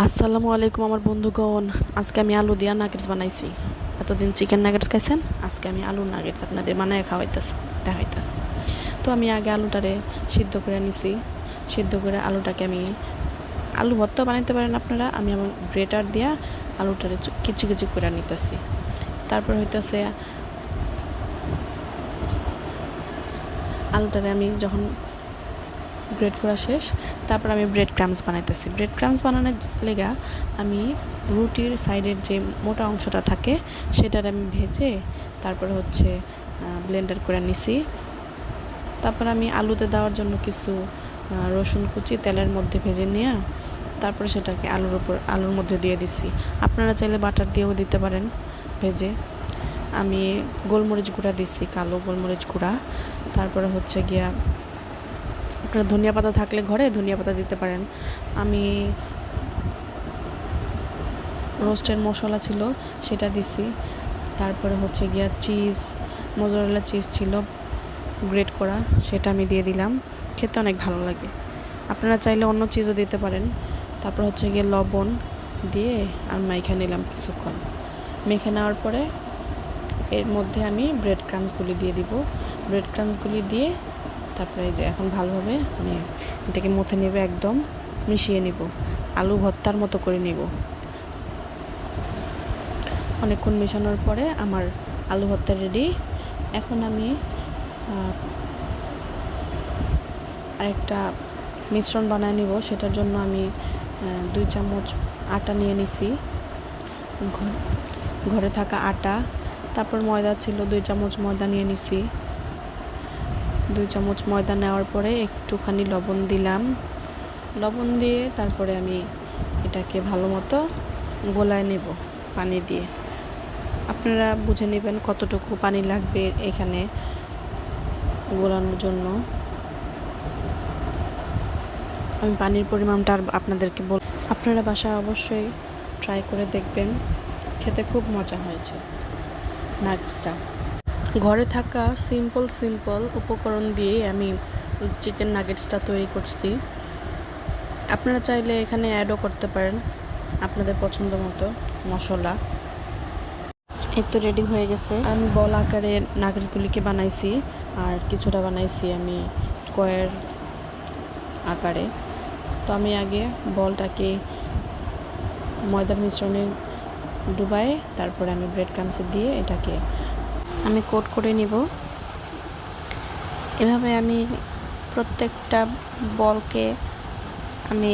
আসসালামু আলাইকুম আমার বন্ধুগণ। আজকে আমি আলু দিয়া নাগেটস বানাইছি। এতদিন চিকেন নাগেটস খাইছেন, আজকে আমি আলু নাগেটস আপনাদের বানায় দেখাইতেছি। তো আমি আগে আলুটারে সিদ্ধ করে নিছি। সিদ্ধ করে আলুটাকে আমি আলু ভর্তা বানাইতে পারেন আপনারা। আমি আমার গ্রেটার দিয়া আলুটারে কিচি কিচি করে নিতেছি। তারপর হইতেছে আলুটারে আমি যখন গ্রেট করা শেষ, তারপর আমি ব্রেড ক্রামস বানাইতেছি। ব্রেড ক্রামস বানানোর লেগা আমি রুটির সাইডের যে মোটা অংশটা থাকে সেটার আমি ভেজে তারপরে ব্লেন্ডার করে নিছি। তারপর আমি আলুতে দেওয়ার জন্য কিছু রসুন কুচি তেলের মধ্যে ভেজে নিয়ে তারপরে সেটাকে আলুর মধ্যে দিয়ে দিছি। আপনারা চাইলে বাটার দিয়েও দিতে পারেন ভেজে। আমি গোলমরিচ গুঁড়া দিছি, কালো গোলমরিচ গুঁড়া। তারপরে গিয়া আপনার ধনিয়া পাতা থাকলে ঘরে ধনিয়া পাতা দিতে পারেন। আমি রোস্টের মশলা ছিল সেটা দিছি। তারপরে গিয়া মোজারেলা চিজ ছিল গ্রেট করা, সেটা আমি দিয়ে দিলাম। খেতে অনেক ভালো লাগে। আপনারা চাইলে অন্য চিজও দিতে পারেন। তারপর গিয়ে লবণ দিয়ে আমি মেখে নিলাম কিছুক্ষণ। মেখে নেওয়ার পরে এর মধ্যে আমি ব্রেড ক্রামসগুলি দিয়ে দিব। ব্রেড ক্রামসগুলি দিয়ে তারপরে এই যে এখন ভালোভাবে আমি এটাকে মুথে নেব, একদম মিশিয়ে নেব, আলু ভর্তার মতো করে নেব। অনেকক্ষণ মেশানোর পরে আমার আলু ভর্তা রেডি। এখন আমি আরেকটা মিশ্রণ বানায় নিব। সেটার জন্য আমি 2 চামচ আটা নিয়ে নিছি, ঘরে থাকা আটা। তারপর ময়দা ছিল, 2 চামচ ময়দা নিয়ে নিছি। 2 চামচ ময়দা নেওয়ার পরে একটুখানি লবণ দিলাম। লবণ দিয়ে তারপরে আমি এটাকে ভালো মতো গোলায় নেব পানি দিয়ে। আপনারা বুঝে নেবেন কতটুকু পানি লাগবে এখানে গোলানোর জন্য। আমি পানির পরিমাণটা আপনাদেরকে আপনারা বাসায় অবশ্যই ট্রাই করে দেখবেন, খেতে খুব মজা হয়েছে নাগেটসটা। ঘরে থাকা সিম্পল উপকরণ দিয়ে আমি চিকেন নাগেটসটা তৈরি করছি। আপনারা চাইলে এখানে অ্যাডও করতে পারেন আপনাদের পছন্দ মতো মশলা। এই তো রেডি হয়ে গেছে। আমি বল আকারে নাগেটসগুলিকে বানাইছি, আর কিছুটা বানাইছি আমি স্কোয়ার আকারে। তো আমি আগে বলটাকে ময়দার মিশ্রণে ডুবাই, তারপরে আমি ব্রেড ক্রামসে দিয়ে এটাকে আমি কোট করে নিব। এভাবে আমি প্রত্যেকটা বলকে আমি